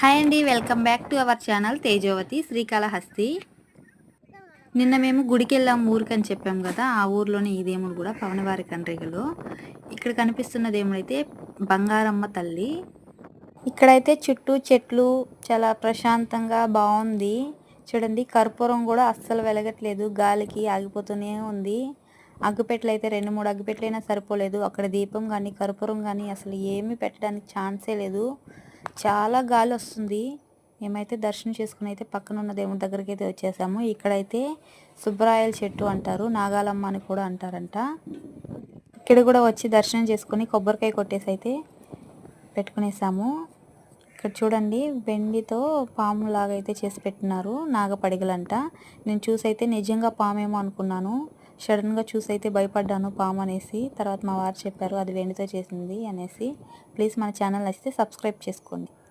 Hi అండి, welcome back to our channel Tejovathi Srikalahasti. నిన్న మేము గుడికి వెళ్ళాం ఊరికని చెప్పాం కదా, ఆ ఊర్లోనే ఈ దేవుడు కూడా పవనవారి కండ్రిగలో. ఇక్కడ కనిపిస్తున్న దేవుడు అయితే బంగారమ్మ తల్లి. ఇక్కడైతే చుట్టూ చెట్లు చాలా ప్రశాంతంగా బాగుంది. చూడండి, కర్పూరం కూడా అస్సలు వెలగట్లేదు, గాలికి ఆగిపోతూనే ఉంది. అగ్గిపెట్టెలు అయితే 2-3 అగ్గిపెట్టెలైనా సరిపోలేదు. అక్కడ దీపం కానీ కర్పూరం కానీ అసలు ఏమీ పెట్టడానికి ఛాన్సే లేదు. చాలా గాలి వస్తుంది. మేమైతే దర్శనం చేసుకుని అయితే పక్కన ఉన్న దేవుడి దగ్గరికి అయితే వచ్చేసాము. ఇక్కడైతే సుబ్బరాయల చెట్టు అంటారు, నాగాలమ్మ అని కూడా అంటారంట. ఇక్కడ కూడా వచ్చి దర్శనం చేసుకుని కొబ్బరికాయ కొట్టేసి అయితే పెట్టుకునేసాము. ఇక్కడ చూడండి, వెండితో పాము లాగా అయితే చేసి పెట్టినారు, నాగపడిగలంట. నేను చూసైతే నిజంగా పామేమో అనుకున్నాను. సడన్గా చూసైతే భయపడ్డాను పాము అనేసి. తర్వాత మా వారు చెప్పారు అది వెండితో చేసింది అనేసి. ప్లీజ్ మన ఛానల్ నచ్చితే సబ్స్క్రైబ్ చేసుకోండి.